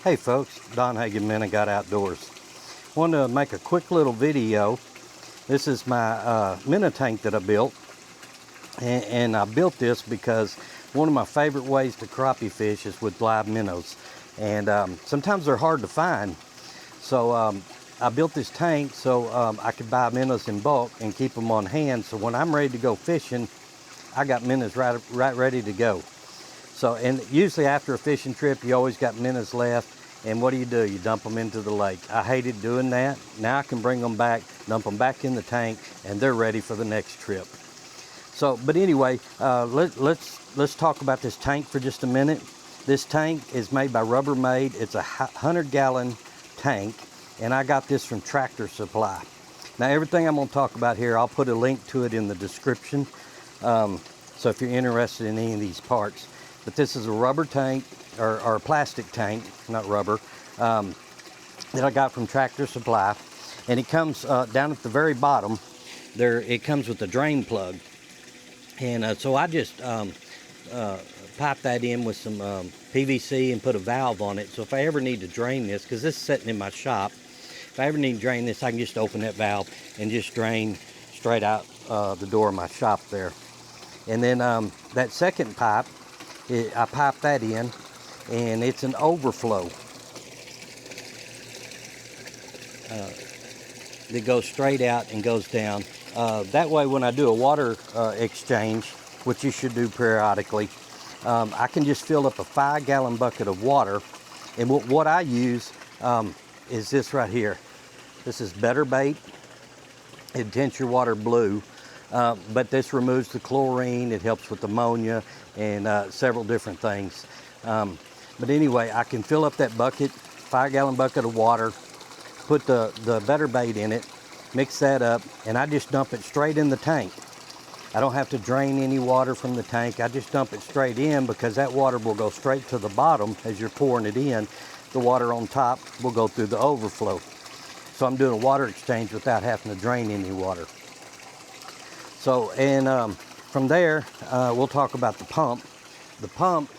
Hey folks, Don Hagen, Minnow Outdoors. Wanted to make a quick little video. This is my Minnow Tank that I built. And I built this because one of my favorite ways to crappie fish is with live minnows. And sometimes they're hard to find. So I built this tank so I could buy minnows in bulk and keep them on hand. So when I'm ready to go fishing, I got minnows right ready to go. So, and usually after a fishing trip, you always got minnows left. And what do? You dump them into the lake. I hated doing that. Now I can bring them back, dump them back in the tank, and they're ready for the next trip. So, but anyway, let's talk about this tank for just a minute. This tank is made by Rubbermaid. It's a 100-gallon tank, and I got this from Tractor Supply. Now, everything I'm going to talk about here, I'll put a link to it in the description. So if you're interested in any of these parts. But this is a rubber tank, or a plastic tank, not rubber, that I got from Tractor Supply. And it comes down at the very bottom, there it comes with a drain plug. And so I just pipe that in with some PVC and put a valve on it. So if I ever need to drain this, because this is sitting in my shop, if I ever need to drain this, I can just open that valve and just drain straight out the door of my shop there. And then that second pipe, I pipe that in, and it's an overflow that goes straight out and goes down. That way when I do a water exchange, which you should do periodically, I can just fill up a 5-gallon bucket of water. And what I use is this right here. This is Better Bait. It tints your water blue. But this removes the chlorine, it helps with ammonia and several different things. But anyway, I can fill up that bucket, 5-gallon bucket of water, put the Better Bait in it, mix that up, and I just dump it straight in the tank. I don't have to drain any water from the tank. I just dump it straight in because that water will go straight to the bottom as you're pouring it in. The water on top will go through the overflow. So I'm doing a water exchange without having to drain any water. So, and from there, we'll talk about the pump. The pump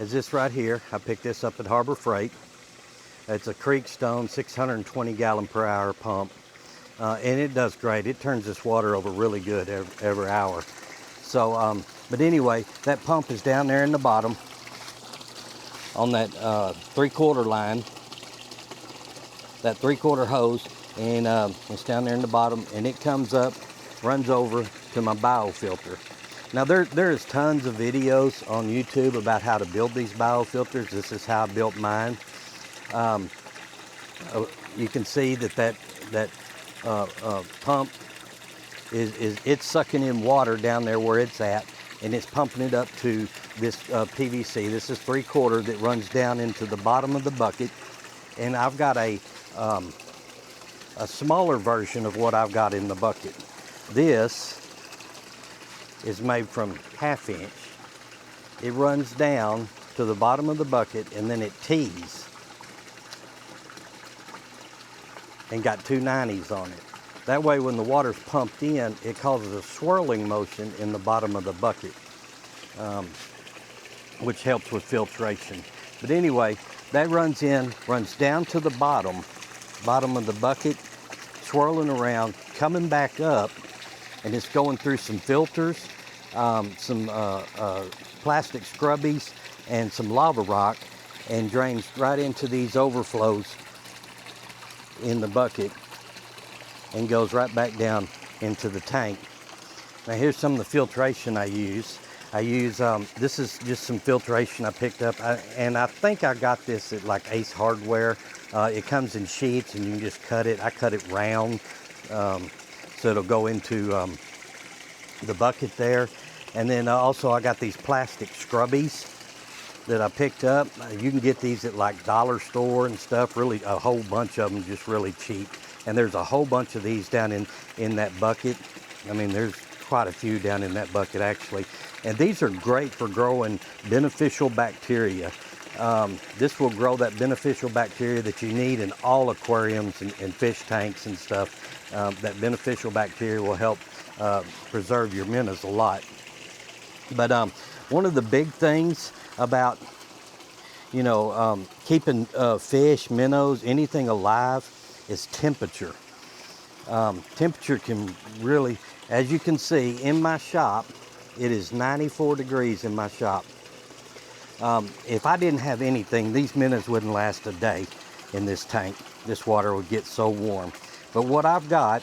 is this right here. I picked this up at Harbor Freight. It's a Creekstone 620-gallon per hour pump. And it does great. It turns this water over really good every hour. So, but anyway, that pump is down there in the bottom on that 3/4 line, that 3/4 hose, and it's down there in the bottom, and it comes up, runs over to my biofilter. Now there's tons of videos on YouTube about how to build these biofilters. This is how I built mine. You can see that pump it's sucking in water down there where it's at, and it's pumping it up to this PVC. This is 3/4 that runs down into the bottom of the bucket, and I've got a smaller version of what I've got in the bucket. This is made from 1/2 inch. It runs down to the bottom of the bucket, and then it tees and got 290s on it. That way when the water's pumped in, it causes a swirling motion in the bottom of the bucket, which helps with filtration. But anyway, that runs down to the bottom of the bucket, swirling around, coming back up, and it's going through some filters, some plastic scrubbies, and some lava rock, and drains right into these overflows in the bucket and goes right back down into the tank. Now here's some of the filtration I use. This is just some filtration I picked up, and I think I got this at like Ace Hardware. It comes in sheets and you can just cut it. I cut it round, so it'll go into the bucket there. And then also I got these plastic scrubbies that I picked up. You can get these at like dollar store and stuff, really a whole bunch of them just really cheap. And there's a whole bunch of these down in that bucket. I mean, there's quite a few down in that bucket actually. And these are great for growing beneficial bacteria. This will grow that beneficial bacteria that you need in all aquariums and fish tanks and stuff. That beneficial bacteria will help preserve your minnows a lot. But one of the big things about you know, keeping fish, minnows, anything alive is temperature. Temperature can really, as you can see in my shop, it is 94 degrees in my shop. If I didn't have anything, these minnows wouldn't last a day in this tank. This water would get so warm. But what I've got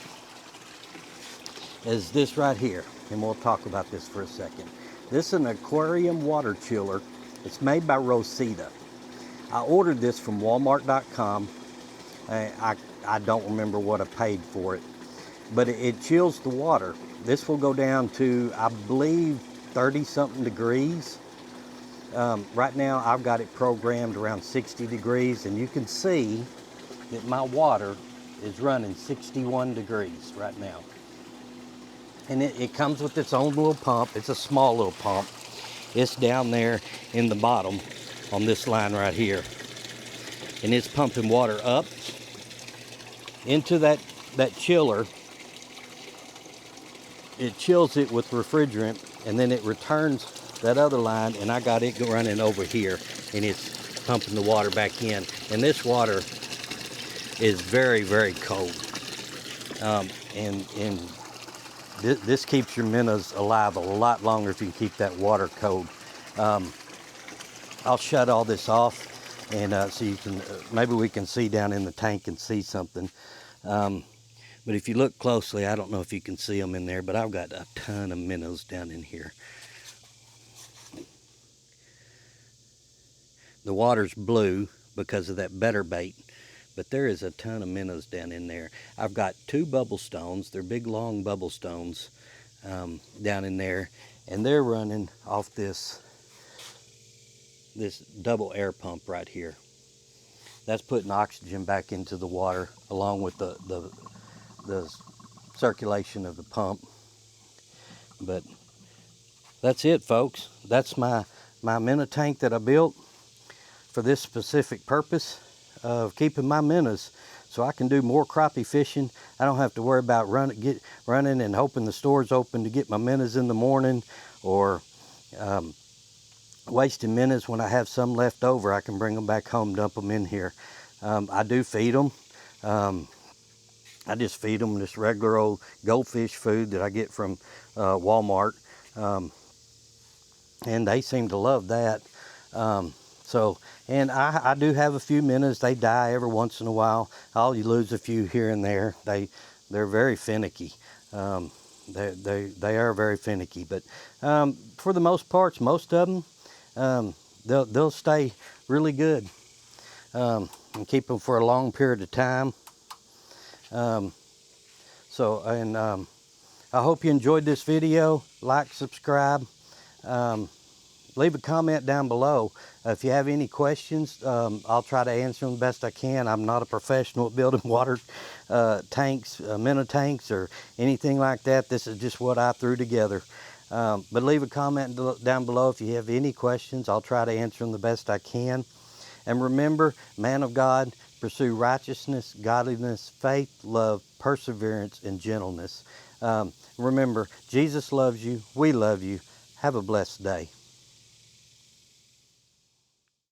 is this right here, and we'll talk about this for a second. This is an aquarium water chiller. It's made by Rosita. I ordered this from Walmart.com. I don't remember what I paid for it, but it chills the water. This will go down to, I believe, 30-something degrees. Right now, I've got it programmed around 60 degrees, and you can see that my water is running 61 degrees right now. And it comes with its own little pump. It's a small little pump. It's down there in the bottom on this line right here. And it's pumping water up into that chiller. It chills it with refrigerant, and then it returns that other line, and I got it running over here, and it's pumping the water back in. And this water is very, very cold. And this keeps your minnows alive a lot longer if you can keep that water cold. I'll shut all this off, and so you can, maybe we can see down in the tank and see something. But if you look closely, I don't know if you can see them in there, but I've got a ton of minnows down in here. The water's blue because of that better bait, but there is a ton of minnows down in there. I've got 2 bubble stones. They're big, long bubble stones down in there, and they're running off this double air pump right here. That's putting oxygen back into the water along with the circulation of the pump. But that's it, folks. That's my minnow tank that I built for this specific purpose of keeping my minnows so I can do more crappie fishing. I don't have to worry about running and hoping the store's open to get my minnows in the morning, or wasting minnows. When I have some left over, I can bring them back home, dump them in here. I do feed them. I just feed them this regular old goldfish food that I get from Walmart. And they seem to love that. And I do have a few minnows. They die every once in a while. You lose a few here and there. They're very finicky. They are very finicky. But for the most part, most of them, they'll stay really good and keep them for a long period of time. I hope you enjoyed this video. Like, subscribe. Leave a comment down below. If you have any questions, I'll try to answer them the best I can. I'm not a professional at building water tanks, minnow tanks, or anything like that. This is just what I threw together. But leave a comment down below if you have any questions. I'll try to answer them the best I can. And remember, man of God, pursue righteousness, godliness, faith, love, perseverance, and gentleness. Remember, Jesus loves you. We love you. Have a blessed day.